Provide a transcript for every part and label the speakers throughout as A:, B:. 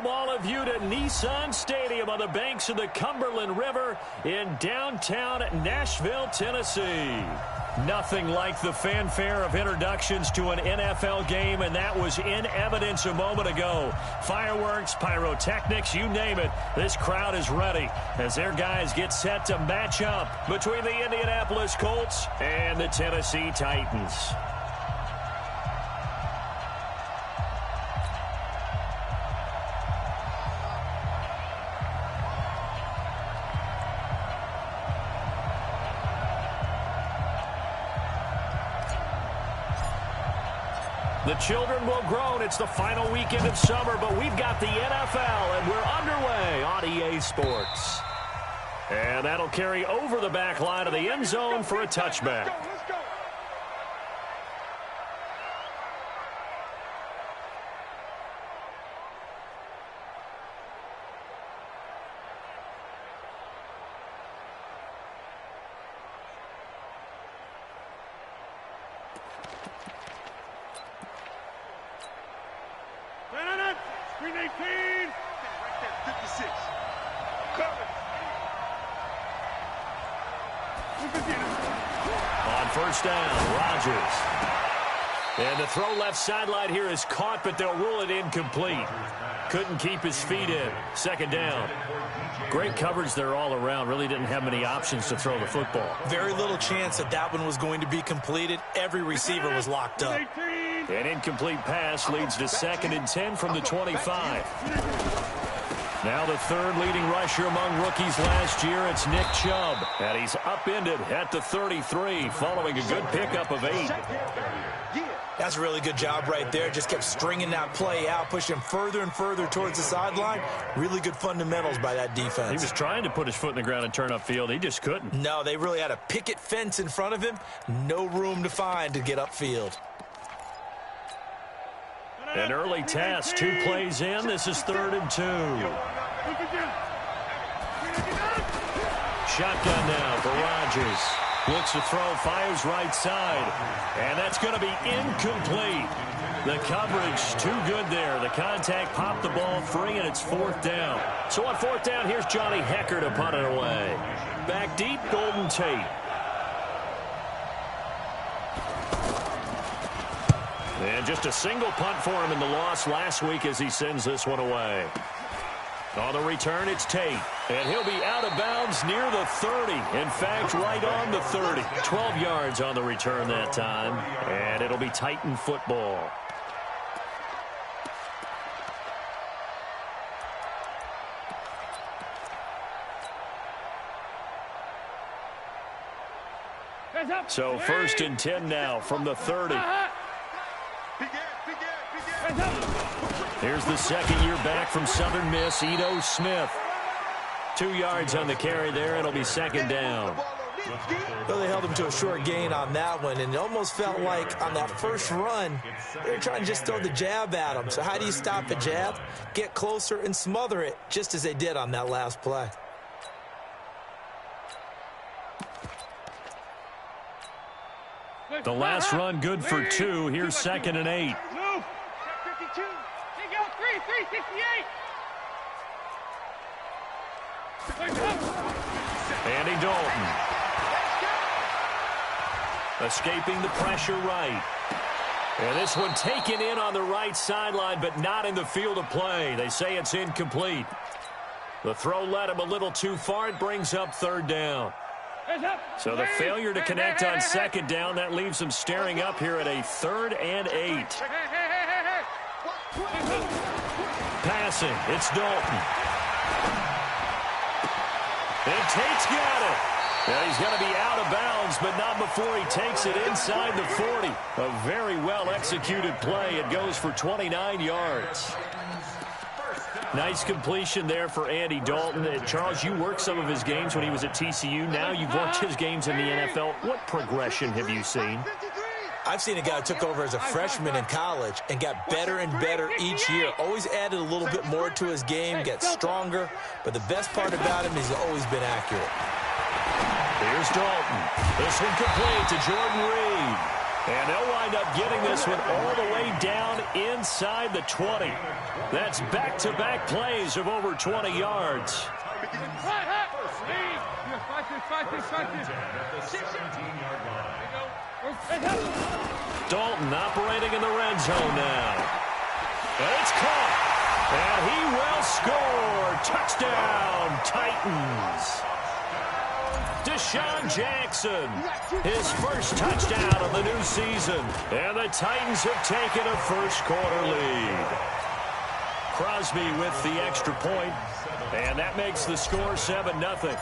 A: welcome all of you to Nissan Stadium on the banks of the Cumberland River in downtown Nashville, Tennessee. Nothing like the fanfare of introductions to an NFL game, and that was in evidence a moment ago. Fireworks, pyrotechnics, you name it. This crowd is ready as their guys get set to match up between the Indianapolis Colts and the Tennessee Titans. The children will groan. It's the final weekend of summer, but we've got the NFL, and we're underway on EA Sports. And that'll carry over the back line of the end zone for a touchback. On first down, Rodgers. And the throw left sideline here is caught, but they'll rule it incomplete. Couldn't keep his feet in. Second down. Great coverage there all around. Really didn't have many options to throw the football.
B: Very little chance that that one was going to be completed. Every receiver was locked up.
A: An incomplete pass leads to 2nd and 10 from the 25. Now the third leading rusher among rookies last year, it's Nick Chubb. And he's upended at the 33 following a good pickup of 8.
B: That's a really good job right there. Just kept stringing that play out, pushing him further and further towards the sideline. Really good fundamentals by that defense.
A: He was trying to put his foot in the ground and turn upfield. He just couldn't.
B: No, they really had a picket fence in front of him. No room to find to get upfield.
A: An early test, 2 plays in. This is 3rd and 2. Shotgun now for Rodgers. Looks to throw, fires right side. And that's going to be incomplete. The coverage too good there. The contact popped the ball free, and it's 4th down. So on 4th down, here's Johnny Hecker to punt it away. Back deep, Golden Tate. And just a single punt for him in the loss last week as he sends this one away. On the return, it's Tate. And he'll be out of bounds near the 30. In fact, right on the 30. 12 yards on the return that time. And it'll be Titan football. So 1st and 10 now from the 30. Here's the second year back from Southern Miss, Ito Smith. 2 yards on the carry there. It'll be 2nd down.
B: Well, they held him to a short gain on that one, and it almost felt like on that first run, they were trying to just throw the jab at him. So how do you stop a jab? Get closer and smother it, just as they did on that last play.
A: The last run good for 2. Here's 2nd and 8. Andy Dalton. Escaping the pressure right. And this one taken in on the right sideline, but not in the field of play. They say it's incomplete. The throw led him a little too far. It brings up 3rd down. So the failure to connect on 2nd down, that leaves them staring up here at a 3rd and 8. Passing, it's Dalton. And Tate's got it. Now he's going to be out of bounds, but not before he takes it inside the 40. A very well-executed play. It goes for 29 yards. Nice completion there for Andy Dalton. Charles, you worked some of his games when he was at TCU. Now you've worked his games in the NFL. What progression have you seen?
B: I've seen a guy who took over as a freshman in college and got better and better each year. Always added a little bit more to his game, gets stronger. But the best part about him is he's always been accurate.
A: Here's Dalton. This one complete to Jordan Reed. And they'll wind up getting this one all the way down inside the 20. That's back-to-back plays of over 20 yards. Dalton operating in the red zone now. And it's caught. And he will score. Touchdown, Titans. Deshaun Jackson, his first touchdown of the new season. And the Titans have taken a first-quarter lead. Crosby with the extra point. And that makes the score 7-0.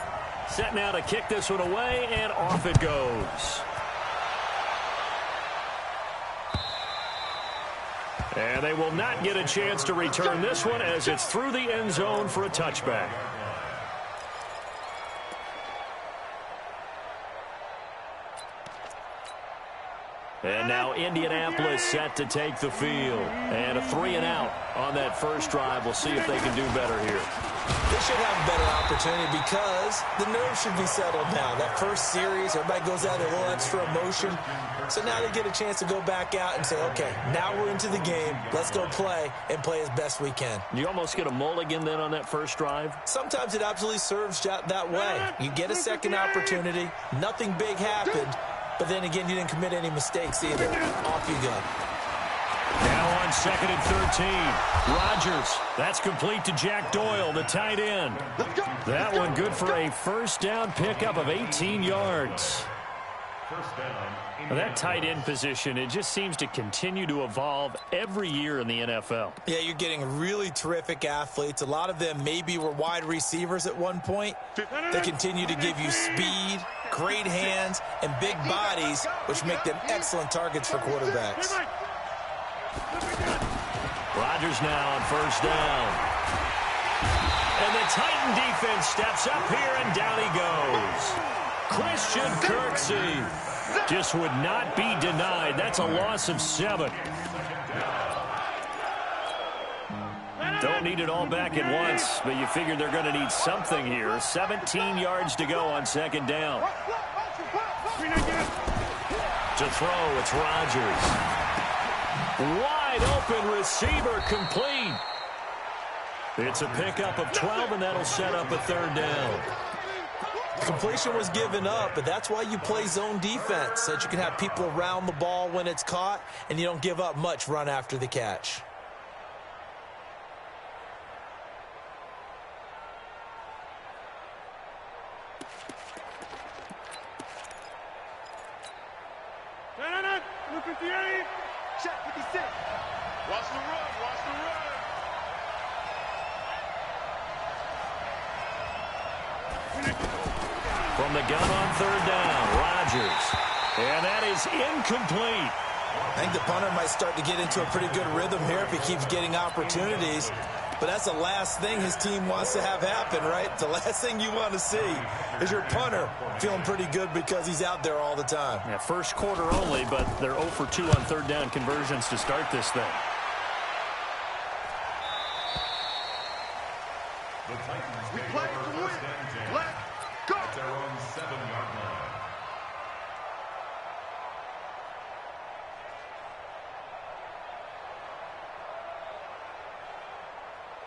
A: Set now to kick this one away, and off it goes. And they will not get a chance to return this one as it's through the end zone for a touchback. And now Indianapolis set to take the field. And a 3-and-out on that first drive. We'll see if they can do better here.
B: They should have a better opportunity because the nerves should be settled now. That first series, everybody goes out with a little extra emotion. So now they get a chance to go back out and say, okay, now we're into the game. Let's go play and play as best we can.
A: You almost get a mulligan then on that first drive?
B: Sometimes it absolutely serves that way. You get a second opportunity. Nothing big happened. But then again, you didn't commit any mistakes either. Off you go.
A: Now on 2nd and 13. Rodgers. That's complete to Jack Doyle, the tight end. That one good for a first down pickup of 18 yards. Well, that tight end position, it just seems to continue to evolve every year in the NFL.
B: Yeah, you're getting really terrific athletes. A lot of them maybe were wide receivers at one point. They continue to give you speed, great hands, and big bodies, which make them excellent targets for quarterbacks.
A: Rodgers now on first down. And the Titan defense steps up here, and down he goes. Christian Kirksey just would not be denied. That's a loss of 7. Don't need it all back at once, but you figure they're going to need something here. 17 yards to go on second down. To throw, it's Rodgers. Wide open receiver complete. It's a pickup of 12, and that'll set up a third down.
B: Completion was given up, but that's why you play zone defense, so that you can have people around the ball when it's caught, and you don't give up much run after the catch.
C: Check 56. Watch the run. Watch the run.
A: From the gun on third down, Rodgers. And that is incomplete.
B: I think the punter might start to get into a pretty good rhythm here if he keeps getting opportunities. But that's the last thing his team wants to have happen, right? The last thing you want to see is your punter feeling pretty good because he's out there all the time.
A: Yeah, first quarter only, but they're 0 for 2 on third down conversions to start this thing.
C: We play to win. Let's go.
D: At their own 7-yard line.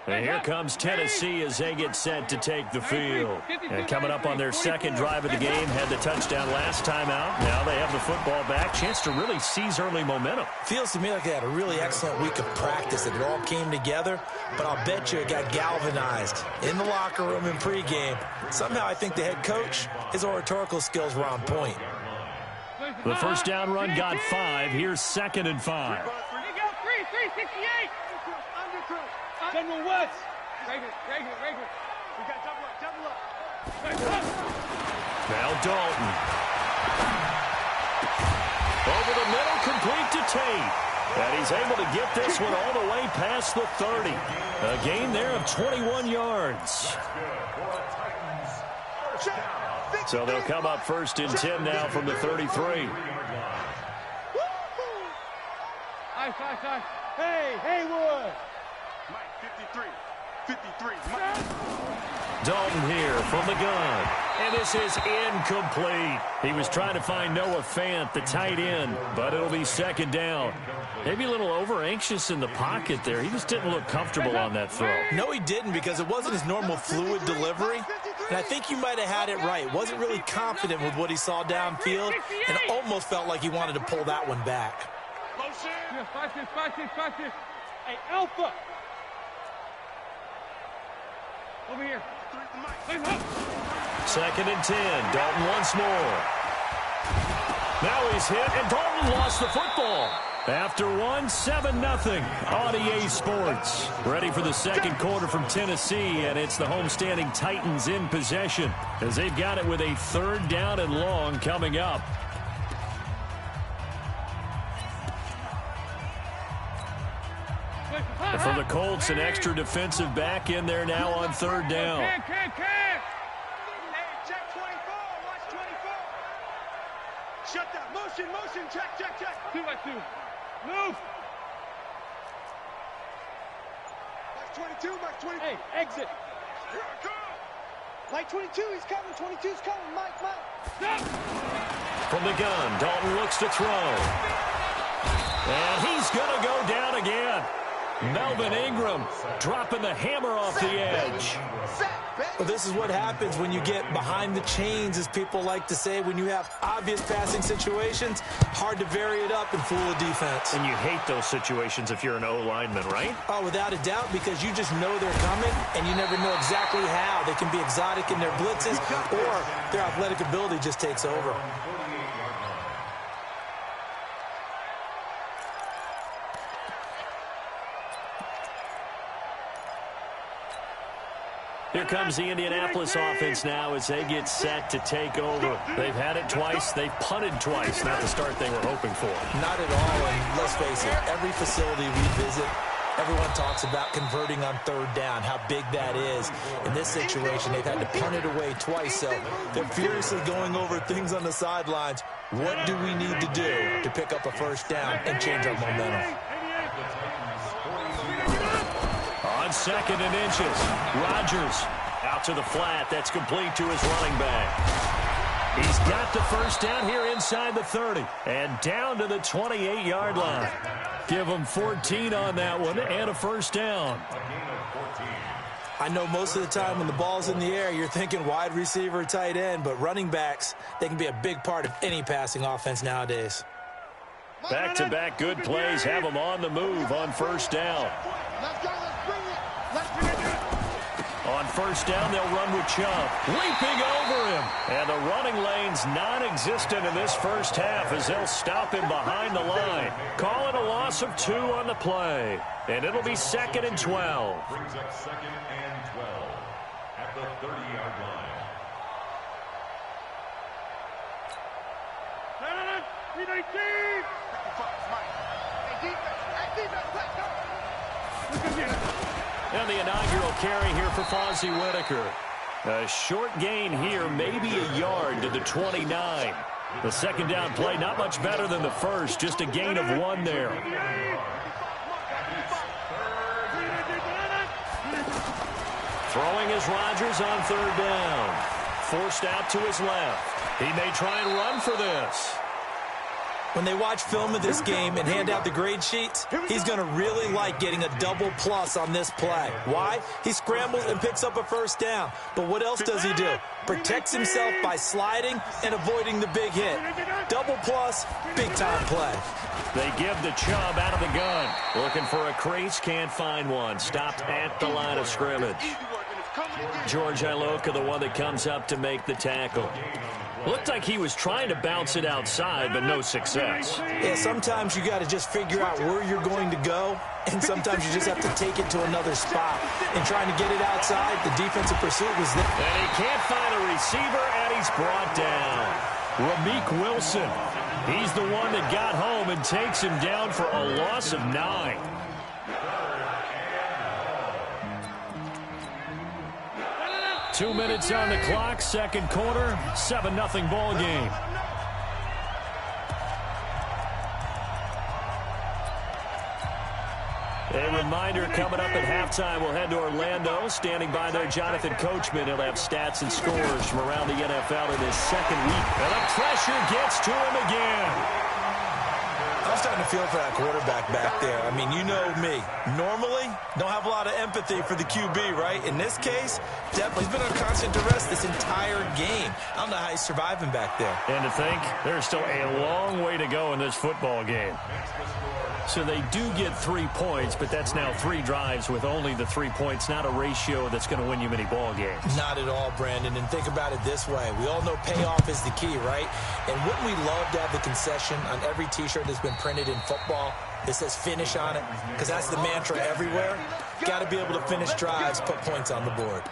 A: And here comes Tennessee as they get set to take the field. And coming up on their second drive of the game, had the touchdown last time out. Now they have the football back. Chance to really seize early momentum.
B: Feels to me like they had a really excellent week of practice. It all came together, but I'll bet you it got galvanized in the locker room in pregame. Somehow I think the head coach, his oratorical skills were on point.
A: The first down run got 5. Here's 2nd and 5.
C: 368. General West. Regular. We got double up.
A: Now Dalton. Over the middle, complete to Tate. And he's able to get this one all the way past the 30. A gain there of 21 yards. So they'll come up 1st and 10 now from the 33.
C: Hey, Haywood. Mike, 53. Mike.
A: Dalton here from the gun. And this is incomplete. He was trying to find Noah Fant, the tight end, but it'll be second down. Maybe a little over-anxious in the pocket there. He just didn't look comfortable on that throw.
B: No, he didn't, because it wasn't his normal fluid delivery. And I think you might have had it right. Wasn't really confident with what he saw downfield, and almost felt like he wanted to pull that one back.
C: Hey, Alpha. Over here.
A: Second and 10. Dalton once more. Now he's hit, and Dalton lost the football. After 7-0 on EA Sports. Ready for the second quarter from Tennessee, and it's the homestanding Titans in possession as they've got it with a 3rd down and long coming up. And for the Colts, an extra defensive back in there now on 3rd down.
C: Hey, check 24. Watch 24. Shut that. Motion. Check. 2 by 2. Move. Mike 22. Hey, exit. Here I go. Mike 22, he's coming. 22's coming. Mike. Stop.
A: From the gun, Dalton looks to throw. And he's going to go down again. Melvin Ingram dropping the hammer off the edge.
B: Well, this is what happens when you get behind the chains, as people like to say. When you have obvious passing situations, hard to vary it up and fool a defense.
A: And you hate those situations if you're an O-lineman, right?
B: Oh, without a doubt, because you just know they're coming, and you never know exactly how. They can be exotic in their blitzes, or their athletic ability just takes over.
A: Here comes the Indianapolis offense now as they get set to take over. They've had it twice. They've punted twice. Not the start they were hoping for.
B: Not at all, and let's face it, every facility we visit, everyone talks about converting on 3rd down, how big that is. In this situation, they've had to punt it away twice, so they're furiously going over things on the sidelines. What do we need to do to pick up a 1st down and change our momentum?
A: On 2nd and inches, Rodgers out to the flat. That's complete to his running back. He's got the 1st down here inside the 30 and down to the 28-yard line. Give him 14 on that one and a 1st down.
B: I know most of the time when the ball's in the air, you're thinking wide receiver, tight end, but running backs, they can be a big part of any passing offense nowadays.
A: Back-to-back good plays have them on the move on 1st down. On 1st down, they'll run with Chubb. Leaping over him. And the running lane's non-existent in this first half as they'll stop him behind the line. Call it a loss of 2 on the play. And it'll be 2nd and 12.
D: Brings up 2nd and 12 at the 30-yard line.
A: And the inaugural carry here for Fonzie Whitaker. A short gain here, maybe a yard to the 29. The 2nd down play, not much better than the first, just a gain of 1 there. Throwing is Rodgers on 3rd down. Forced out to his left. He may try and run for this.
B: When they watch film of this game and hand out the grade sheets, he's going to really like getting a double plus on this play. Why? He scrambles and picks up a 1st down. But what else does he do? Protects himself by sliding and avoiding the big hit. Double plus, big-time play.
A: They give the Chubb out of the gun. Looking for a crease, can't find one. Stopped at the line of scrimmage. George Iloka, the one that comes up to make the tackle. Looked like he was trying to bounce it outside, but no success.
B: Yeah, sometimes you got to just figure out where you're going to go, and sometimes you just have to take it to another spot. And trying to get it outside, the defensive pursuit was there.
A: And he can't find a receiver, and he's brought down. Ramik Wilson. He's the one that got home and takes him down for a loss of 9. Two minutes on the clock, second quarter, 7-0 ball game. They reminder, coming up at halftime, we'll head to Orlando. Standing by there, Jonathan Coachman. He'll have stats and scores from around the NFL in his second week. And the pressure gets to him again.
B: I'm starting to feel for that quarterback back there. I mean, you know me. Normally, don't have a lot of empathy for the QB, right? In this case, definitely he's been on constant duress this entire game. I don't know how he's surviving back there.
A: And to think, there's still a long way to go in this football game. So they do get 3 points, but that's now 3 drives with only the 3 points, not a ratio that's going to win you many ball games.
B: Not at all, Brandon. And think about it this way. We all know payoff is the key, right? And wouldn't we love to have the concession on every T-shirt that's been printed in football that says finish on it? Because that's the mantra everywhere. Got to be able to finish drives, put points on the board.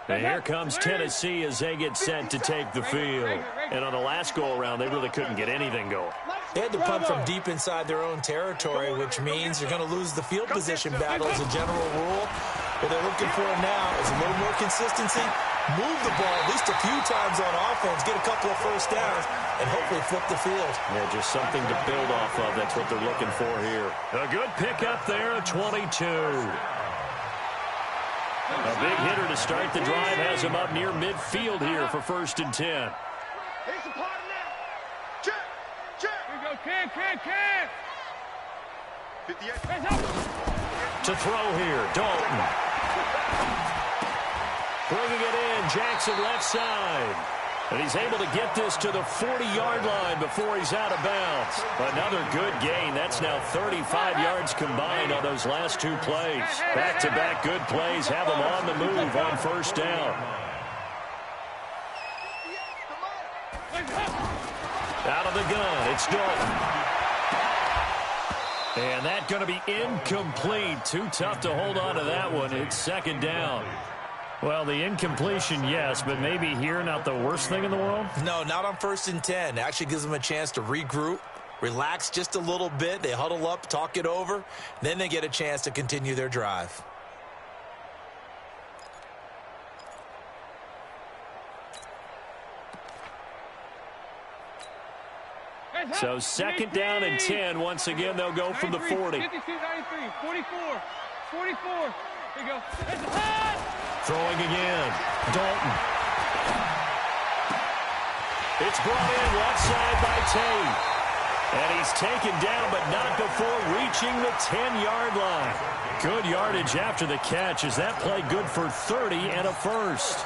A: And here comes Tennessee as they get set to take the field. And on the last go-around, they really couldn't get anything going.
B: They had to punt from deep inside their own territory, which means you're going to lose the field position battle as a general rule. What they're looking for now is a little more consistency, move the ball at least a few times on offense, get a couple of first downs, and hopefully flip the field.
A: Yeah, just something to build off of. That's what they're looking for here. A good pickup there, a 22. A big hitter to start the drive has him up near midfield here for 1st and 10.
C: Here's the part now. Check. Here we go. Can. 58.
A: To throw here, Dalton. Bringing it in, Jackson left side. And he's able to get this to the 40-yard line before he's out of bounds. Another good gain. That's now 35 yards combined on those last 2 plays. Back-to-back good plays have him on the move on 1st down. Out of the gun, it's Dalton. And that's going to be incomplete. Too tough to hold on to that one. It's 2nd down. Well, the incompletion, yes, but maybe here not the worst thing in the world?
B: No, not on 1st and 10. It actually gives them a chance to regroup, relax just a little bit. They huddle up, talk it over. Then they get a chance to continue their drive.
A: So 2nd down and 10. Once again, they'll go from the 40.
C: 52, 93, 44. Here you go.
A: Throwing again. Dalton. It's brought in left side by Tate. And he's taken down, but not before reaching the 10-yard line. Good yardage after the catch as that play good for 30 and a first.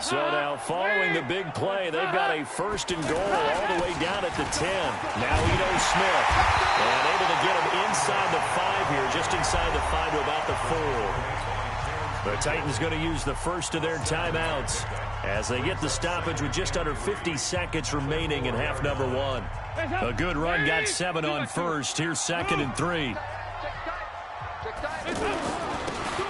A: So now following the big play, they've got a 1st and goal all the way down at the 10. Now Ito Smith. And able to get him inside the 5 here, just inside the 5 to about the 4. The Titans going to use the first of their timeouts as they get the stoppage with just under 50 seconds remaining in half number 1. A good run, got 7 on 1st. Here's 2nd and 3.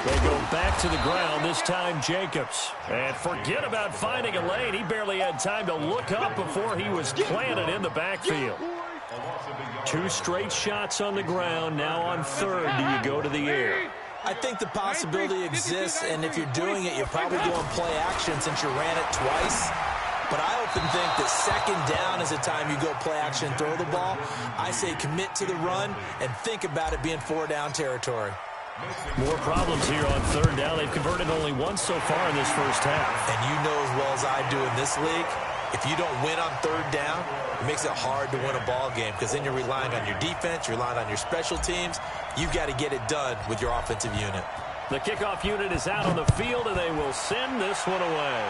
A: They go back to the ground, this time Jacobs. And forget about finding a lane. He barely had time to look up before he was planted in the backfield. 2 straight shots on the ground. Now on 3rd, do you go to the air?
B: I think the possibility exists, and if you're doing it, you're probably doing play action since you ran it twice. But I often think that 2nd down is the time you go play action, throw the ball. I say commit to the run and think about it being 4-down territory.
A: More problems here on 3rd down. They've converted only once so far in this first half.
B: And you know as well as I do in this league, if you don't win on 3rd down, it makes it hard to win a ball game because then you're relying on your defense, you're relying on your special teams. You've got to get it done with your offensive unit.
A: The kickoff unit is out on the field, and they will send this one away.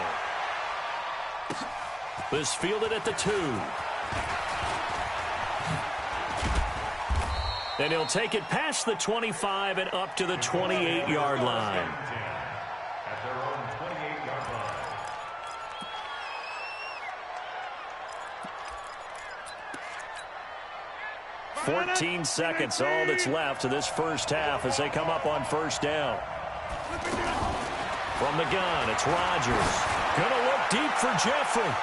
A: This fielded at the 2. And he'll take it past the 25 and up to the 28-yard line.
D: At their own 28-yard line.
A: 14 seconds, all that's left of this first half as they come up on 1st down. From the gun, it's Rodgers. Gonna look deep for Jeffrey.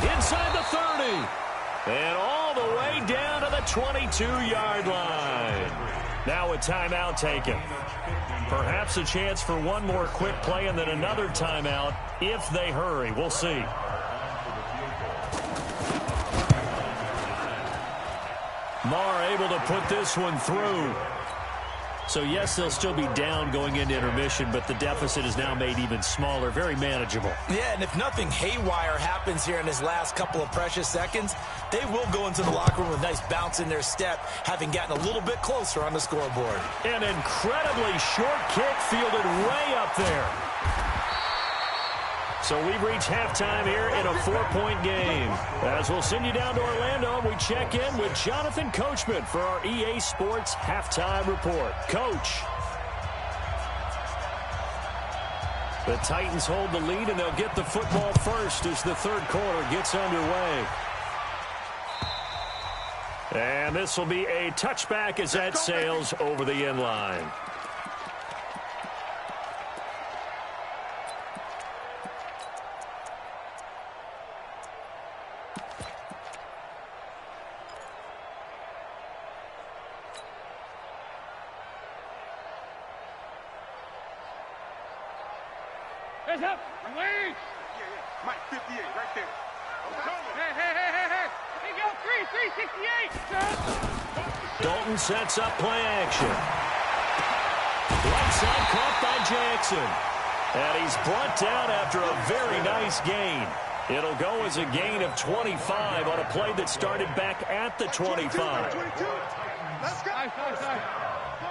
A: Inside the 30. And all the way down to the 22-yard line. Now a timeout taken. Perhaps a chance for one more quick play and then another timeout if they hurry. We'll see. Marr able to put this one through. So, yes, they'll still be down going into intermission, but the deficit is now made even smaller, very manageable.
B: Yeah, and if nothing haywire happens here in his last couple of precious seconds, they will go into the locker room with a nice bounce in their step, having gotten a little bit closer on the scoreboard.
A: An incredibly short kick fielded way up there. So we've reached halftime here in a 4-point game. As we'll send you down to Orlando, and we check in with Jonathan Coachman for our EA Sports Halftime Report. Coach. The Titans hold the lead, and they'll get the football first as the third quarter gets underway. And this will be a touchback as that sails over the end line.
C: Heads up! Wait! Yeah. Mike, 58, right there. Hey. Hey, go, 368!
A: Dalton sets up play action. Right side caught by Jackson. And he's brought down after a very nice gain. It'll go as a gain of 25 on a play that started back at the 25.
C: 22. Let's go! Nice. It's gonna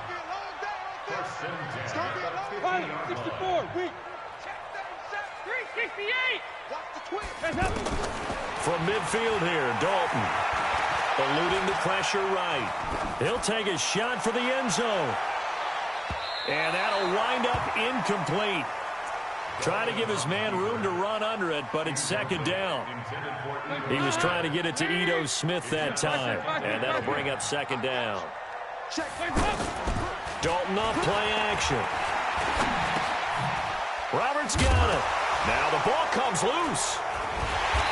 C: be a long day right there. It's gonna be a long day. 64, weak. 368!
A: From midfield here, Dalton. Eluding the pressure right. He'll take a shot for the end zone. And that'll wind up incomplete. Trying to give his man room to run under it, but it's second down. He was trying to get it to Ito Smith that time. And that'll bring up second down. Dalton off play action. Roberts got it. Now the ball comes loose.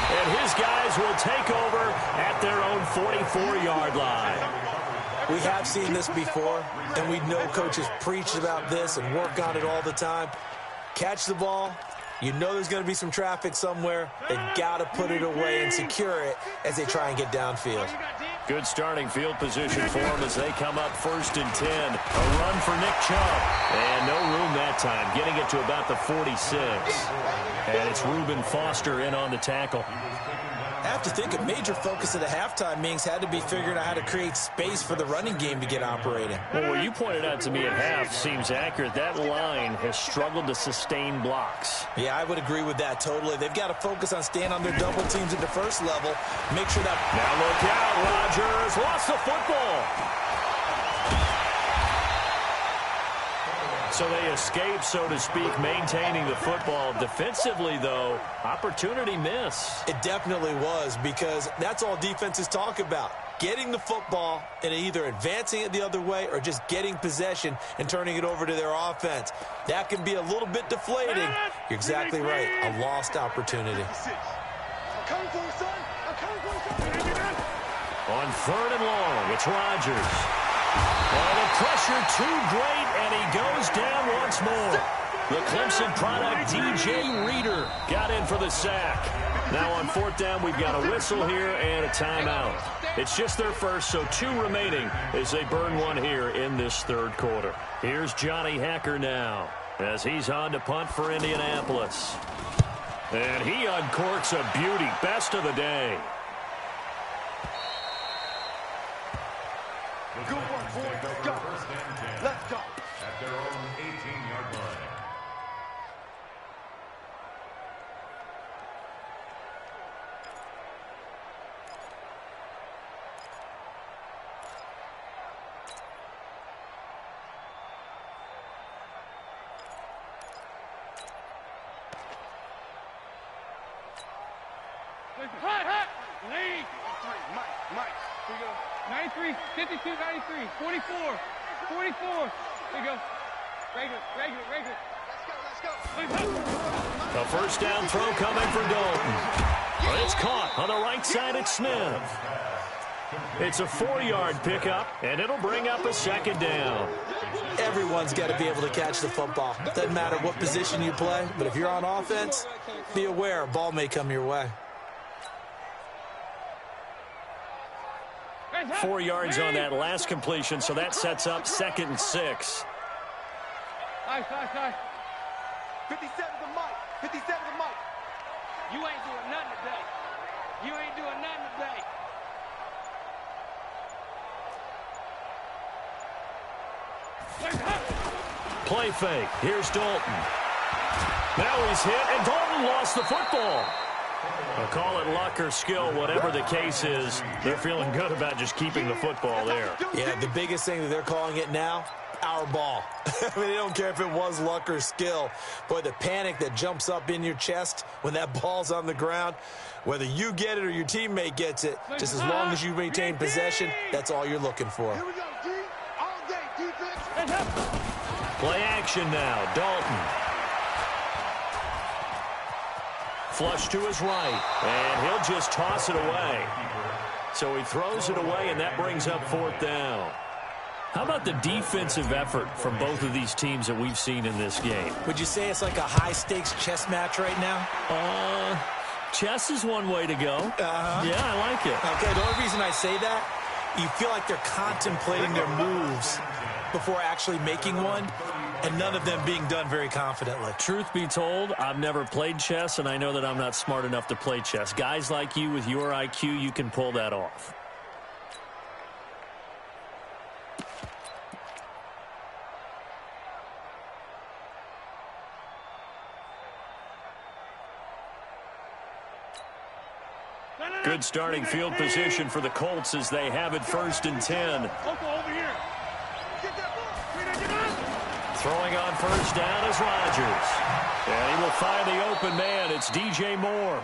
A: And his guys will take over at their own 44-yard line.
B: We have seen this before, and we know coaches preach about this and work on it all the time. Catch the ball. You know there's going to be some traffic somewhere. They've got to put it away and secure it as they try and get downfield.
A: Good starting field position for them as they come up 1st and 10. A run for Nick Chubb. And no room that time, getting it to about the 46. And it's Reuben Foster in on the tackle.
B: I have to think a major focus of the halftime meetings had to be figuring out how to create space for the running game to get operating.
A: Well, what you pointed out to me at half seems accurate. That line has struggled to sustain blocks.
B: Yeah, I would agree with that totally. They've got to focus on staying on their double teams at the first level. Make sure that...
A: Now look out, Rodgers lost the football. So they escape, so to speak, maintaining the football. Defensively, though, opportunity miss.
B: It definitely was, because that's all defenses talk about. Getting the football and either advancing it the other way or just getting possession and turning it over to their offense. That can be a little bit deflating. You're exactly right. A lost opportunity.
A: On 3rd and long, it's Rodgers. Oh, the pressure too great, and he goes down once more. The Clemson product, DJ Reader, got in for the sack. Now on 4th down, we've got a whistle here and a timeout. It's just their first, so 2 remaining as they burn one here in this 3rd quarter. Here's Johnny Hacker now as he's on to punt for Indianapolis. And he uncorks a beauty, best of the day.
C: Good work, boys. Let's go. Let's go.
D: At their own 18-yard line.
C: Hot. Lead. Mike. Here you go. 93, 52, 93, 44. Here you go. Regular.
A: A 1st down throw coming for Dalton. But it's caught on the right side at Smith. It's a 4-yard pickup, and it'll bring up a second down.
B: Everyone's got to be able to catch the football. Doesn't matter what position you play, but if you're on offense, be aware a ball may come your way.
A: 4 yards on that last completion, so that sets up 2nd and 6.
C: Nice. 57 to Mike. 57 to Mike. You ain't doing nothing today. You ain't doing nothing today.
A: Play fake. Here's Dalton. Now he's hit, and Dalton lost the football. I'll call it luck or skill, whatever the case is. They're feeling good about just keeping the football there.
B: Yeah, the biggest thing that they're calling it now, our ball. I mean, they don't care if it was luck or skill. Boy, the panic that jumps up in your chest when that ball's on the ground, whether you get it or your teammate gets it, just as long as you maintain possession, that's all you're looking for.
C: Here we go, D. All day, defense.
A: Play action now. Dalton. Flush to his right, and he'll just toss it away. So he throws it away, and that brings up 4th down. How about the defensive effort from both of these teams that we've seen in this game?
B: Would you say it's like a high-stakes chess match right now?
A: Chess is one way to go. Yeah, I like it.
B: Okay, the only reason I say that, you feel like they're contemplating their moves before actually making one, and none of them being done very confidently.
A: Truth be told, I've never played chess, and I know that I'm not smart enough to play chess. Guys like you with your IQ, you can pull that off. Good starting field position for the Colts as they have it 1st and 10.
C: Over here. Get that ball.
A: Throwing on 1st down is Rodgers. And he will find the open man. It's DJ Moore.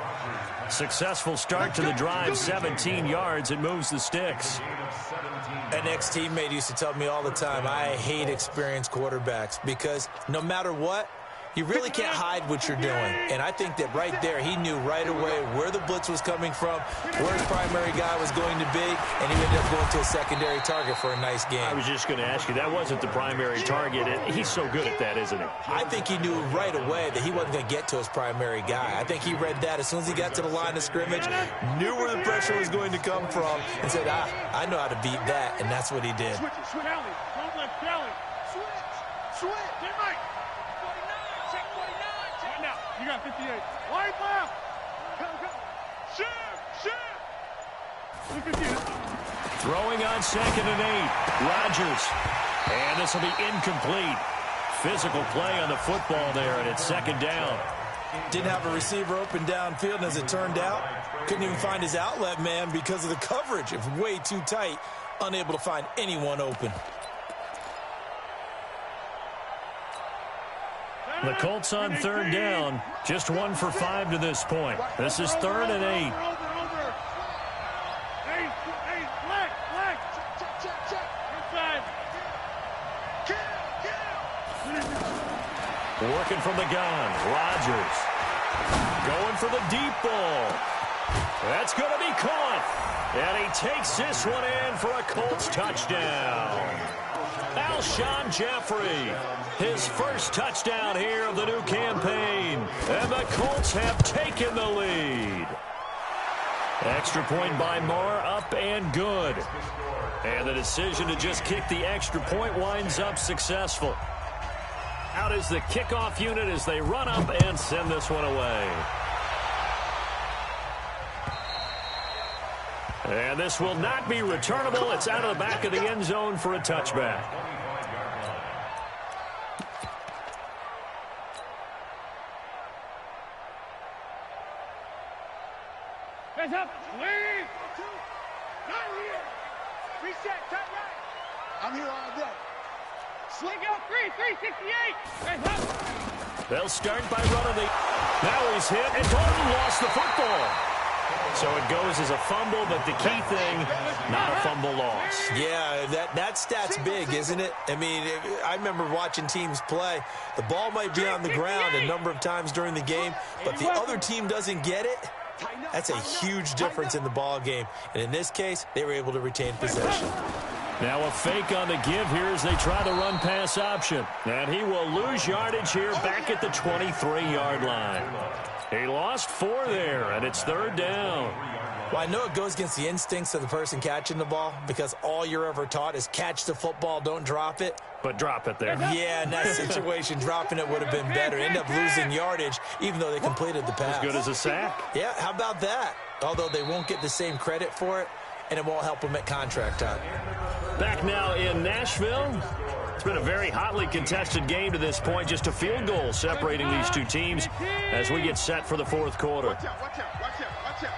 A: Successful start to the drive, 17 yards. It moves the sticks.
B: An ex-teammate used to tell me all the time, I hate experienced quarterbacks because no matter what, you really can't hide what you're doing. And I think that right there, he knew right away where the blitz was coming from, where his primary guy was going to be, and he ended up going to a secondary target for a nice game.
A: I was just going to ask you, that wasn't the primary target. He's so good at that, isn't he?
B: I think he knew right away that he wasn't going to get to his primary guy. I think he read that as soon as he got to the line of scrimmage, knew where the pressure was going to come from, and said, I know how to beat that, and that's what he did.
C: Switch. Kelly. Don't let Kelly. Switch. Get Mike. 49. Check 49. Right now. You got 58. Wide left. Go. Shift. Look at you.
A: Throwing on 2nd and 8. Rodgers. And this will be incomplete. Physical play on the football there, and it's 2nd down.
B: Didn't have a receiver open downfield, and as it turned out, couldn't even find his outlet man because of the coverage. It was way too tight, unable to find anyone open.
A: The Colts on 3rd down, just 1 for 5 to this point. This is 3rd and 8.
C: Over. Hey, flex. Check. Inside.
A: Working from the gun, Rodgers. Going for the deep ball. That's going to be caught. And he takes this one in for a Colts touchdown. Alshon Jeffrey, his first touchdown here of the new campaign. And the Colts have taken the lead. Extra point by Moore, up and good. And the decision to just kick the extra point winds up successful. Out is the kickoff unit as they run up and send this one away. And this will not be returnable. It's out of the back of the end zone for a touchback.
C: Hands up. Leave. Not here. Reset. Cut right. I'm here all day. Swing out 368. Hands up.
A: They'll start by running the... Now he's hit, and Dalton lost the football. So it goes as a fumble, but the key thing, not a fumble loss.
B: Yeah, that stat's big, isn't it? I mean, I remember watching teams play. The ball might be on the ground a number of times during the game, but the other team doesn't get it. That's a huge difference in the ball game. And in this case, they were able to retain possession.
A: Now a fake on the give here as they try the run-pass option. And he will lose yardage here back at the 23-yard line. He lost 4 there, and it's 3rd down.
B: Well, I know it goes against the instincts of the person catching the ball because all you're ever taught is catch the football, don't drop it.
A: But drop it there.
B: Yeah, in that situation, dropping it would have been better. End up losing yardage, even though they completed the pass.
A: As good as a sack.
B: Yeah, how about that? Although they won't get the same credit for it, and it won't help them at contract time.
A: Back now in Nashville. It's been a very hotly contested game to this point. Just a field goal separating these two teams as we get set for the 4th quarter.
C: Watch out, watch out, watch out, watch out.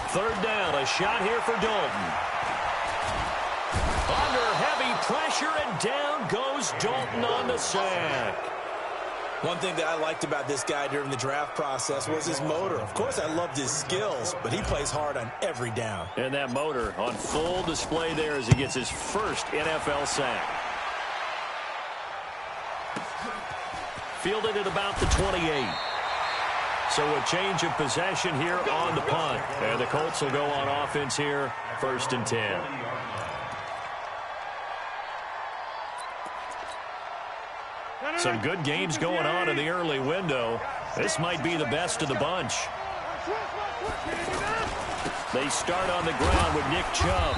A: 3rd down, a shot here for Dalton. Under heavy pressure, and down goes Dalton on the sack.
B: One thing that I liked about this guy during the draft process was his motor. Of course, I loved his skills, but he plays hard on every down.
A: And that motor on full display there as he gets his first NFL sack. Fielded at about the 28. So a change of possession here on the punt. And the Colts will go on offense here, 1st and 10. Some good games going on in the early window. This might be the best of the bunch. They start on the ground with Nick Chubb.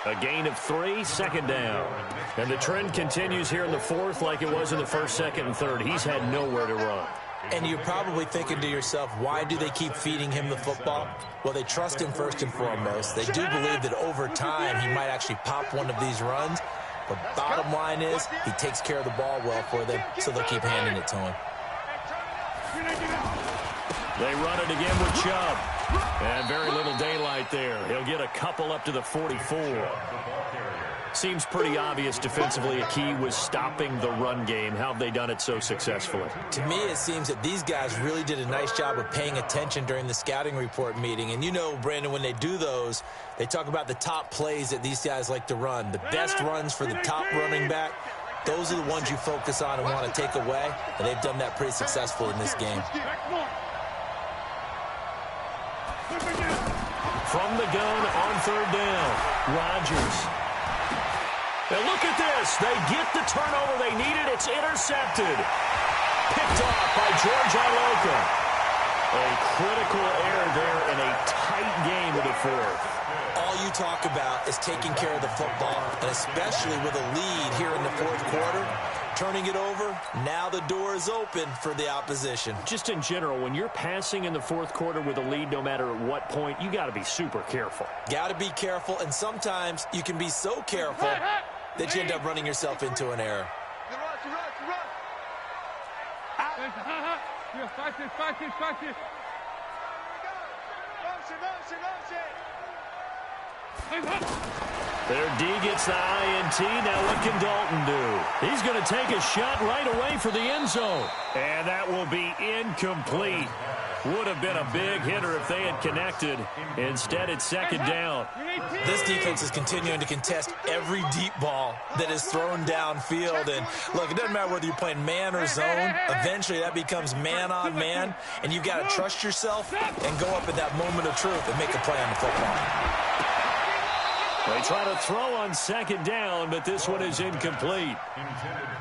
A: A gain of 3, 2nd down. And the trend continues here in the 4th like it was in the 1st, 2nd, and 3rd. He's had nowhere to run.
B: And you're probably thinking to yourself, why do they keep feeding him the football? Well, they trust him first and foremost. They do believe that over time he might actually pop one of these runs. But bottom line is, he takes care of the ball well for them, so they'll keep handing it to him.
A: They run it again with Chubb. And very little daylight there. He'll get a couple up to the 44. Seems pretty obvious defensively a key was stopping the run game. How have they done it so successfully?
B: To me, it seems that these guys really did a nice job of paying attention during the scouting report meeting. And you know, Brandon, when they do those, they talk about the top plays that these guys like to run. The best runs for the top running back, those are the ones you focus on and want to take away. And they've done that pretty successfully in this game.
A: From the gun on 3rd down, Rodgers. And look at this. They get the turnover they needed. It's intercepted. Picked off by George Iloka. A critical error there in a tight game of the 4th.
B: All you talk about is taking care of the football, and especially with a lead here in the 4th quarter, turning it over, now the door is open for the opposition.
A: Just in general, when you're passing in the 4th quarter with a lead, no matter at what point, you got to be super careful.
B: Got to be careful, and sometimes you can be so careful that you end up running yourself into an error.
A: Their D gets the INT. Now what can Dalton do? He's going to take a shot right away for the end zone. And that will be incomplete. Would have been a big hitter if they had connected. Instead, it's 2nd down.
B: This defense is continuing to contest every deep ball that is thrown downfield. And, look, it doesn't matter whether you're playing man or zone. Eventually, that becomes man on man. And you've got to trust yourself and go up at that moment of truth and make a play on the football.
A: They try to throw on 2nd down, but this one is incomplete.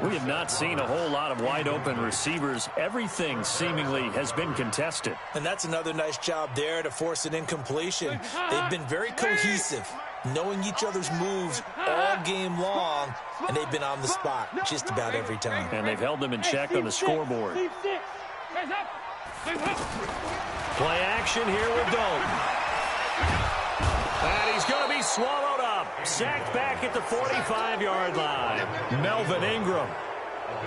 A: We have not seen a whole lot of wide-open receivers. Everything seemingly has been contested.
B: And that's another nice job there to force an incompletion. They've been very cohesive, knowing each other's moves all game long, and they've been on the spot just about every time.
A: And they've held them in check on the scoreboard. Play action here with Dalton. And he's going to be swallowed up. Sacked back at the 45-yard line. Melvin Ingram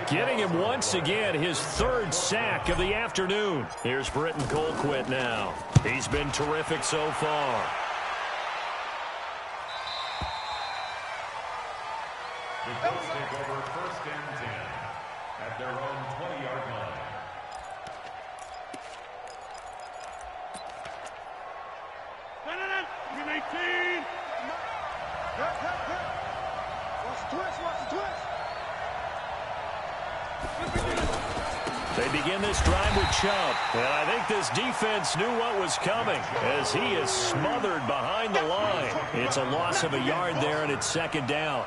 A: getting him once again his 3rd sack of the afternoon. Here's Britton Colquitt now. He's been terrific so far.
D: The Colts take over 1st and 10 at their own 20-yard line.
C: Watch the twist, watch the twist.
A: They begin this drive with Chubb. And I think this defense knew what was coming as he is smothered behind the line. It's a loss of a yard there, and it's second down.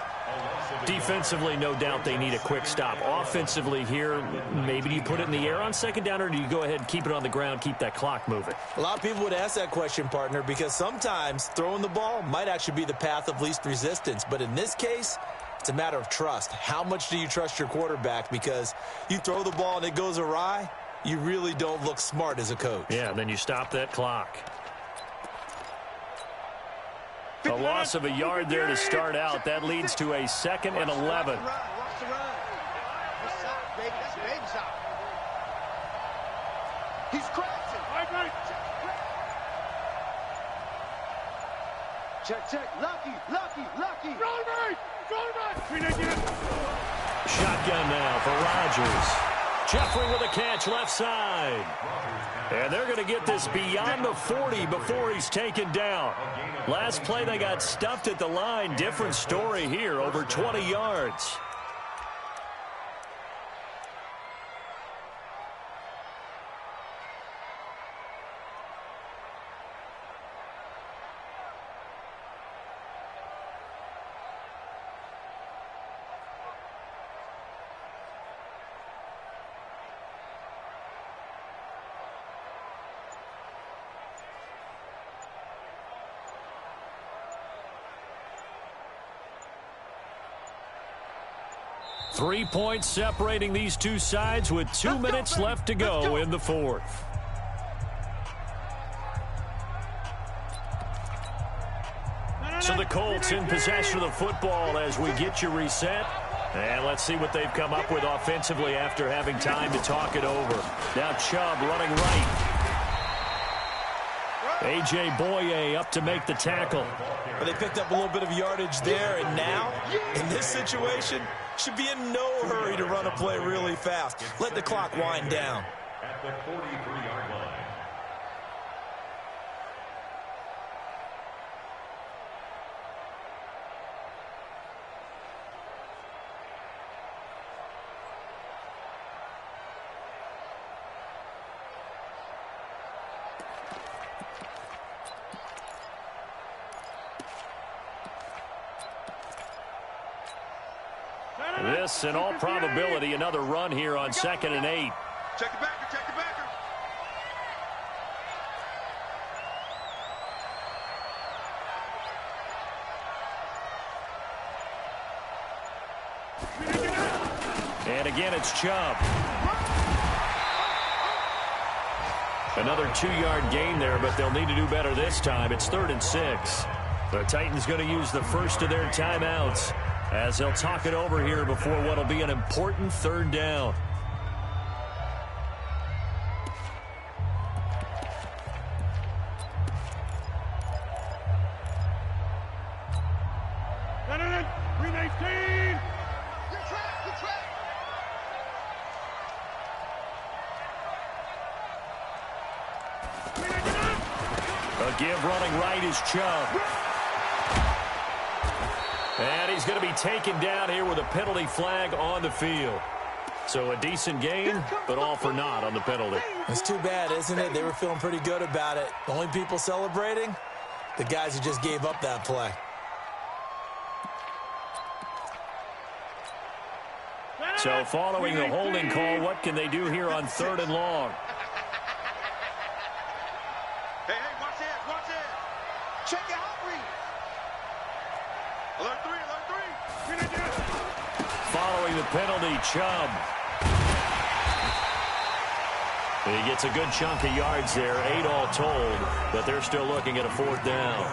A: Defensively, no doubt they need a quick stop. Offensively here, maybe do you put it in the air on second down, or do you go ahead and keep it on the ground, keep that clock moving?
B: A lot of people would ask that question, partner, because sometimes throwing the ball might actually be the path of least resistance. But in this case, it's a matter of trust. How much do you trust your quarterback? Because you throw the ball and it goes awry, you really don't look smart as a coach.
A: Yeah, and then you stop that clock. A loss of a yard there to start out. That leads to a 2nd and 11.
C: He's crashing. Check. Lucky.
A: Shotgun now for Rodgers. Jeffrey with a catch left side. And they're going to get this beyond the 40 before he's taken down. Last play they got stuffed at the line. Different story here, over 20 yards. Three points separating these two sides with 2 minutes left to go in the fourth. So the Colts in possession of the football as we get you reset. And let's see what they've come up with offensively after having time to talk it over. Now Chubb running right. A.J. Boye up to make the tackle.
B: Well, they picked up a little bit of yardage there, and now, in this situation, should be in no hurry to run a play really fast. Let the clock wind down.
D: At the 43-yard line.
A: This, in all probability, another run here on 2nd and 8.
C: Check the backer.
A: And again, it's Chubb. Another 2-yard gain there, but they'll need to do better this time. It's 3rd and 6. The Titans going to use the first of their timeouts as they'll talk it over here before what will be an important 3rd down. A give running right is Chubb. And he's going to be taken down here with a penalty flag on the field. So a decent gain, but all for naught on the penalty.
B: It's too bad, isn't it? They were feeling pretty good about it. The only people celebrating, the guys who just gave up that play.
A: So following the holding call, what can they do here on 3rd and long?
C: Hey, watch this. Check out read. Alert 3.
A: Following the penalty, Chubb. He gets a good chunk of yards there, 8 all told, but they're still looking at a 4th down.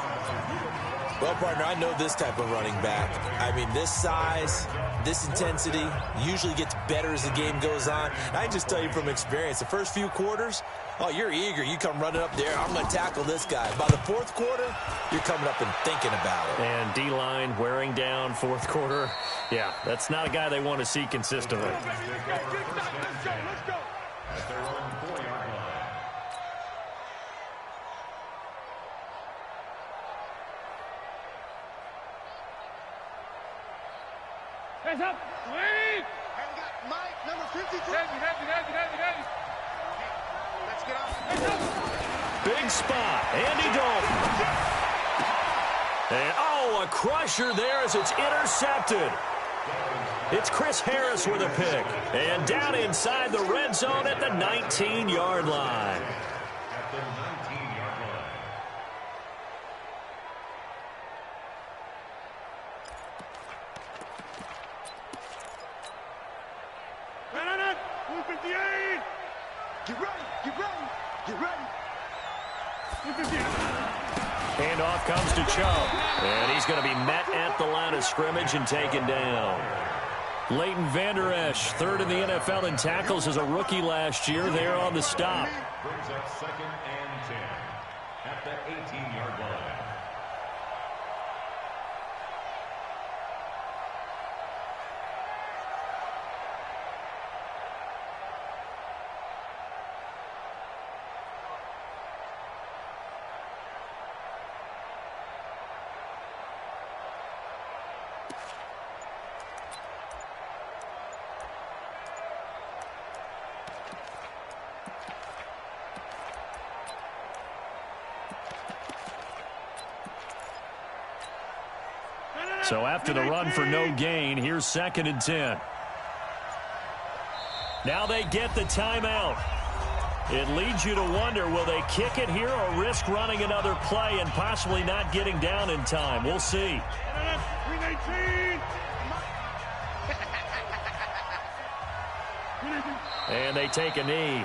B: Well, partner, I know this type of running back. I mean, this size, this intensity usually gets better as the game goes on. And I just tell you from experience, the first few quarters, oh, you're eager. You come running up there, I'm going to tackle this guy. By the 4th quarter, you're coming up and thinking about it.
A: And D-line wearing down 4th quarter. Yeah, that's not a guy they want to see consistently.
C: Let's go.
D: At their own 4-yard line.
C: Hands up. Lead. Mike, number 52. Heavy. Let's get off.
A: Big spot. Andy Dalton. And, oh, a crusher there as it's intercepted. It's Chris Harris with a pick. And down inside the red zone at the 19-yard line.
D: At the 19-yard line.
C: No. 158. Get ready. 158.
A: Handoff comes to Chubb. And he's going to be met at the line of scrimmage and taken down. Leighton Vander Esch, third in the NFL in tackles as a rookie last year. There on the stop.
D: Brings up 2nd and 10 at the 18-yard line.
A: So after the run for no gain, here's 2nd and 10. Now they get the timeout. It leads you to wonder, will they kick it here or risk running another play and possibly not getting down in time? We'll see.
C: 319.
A: And they take a knee.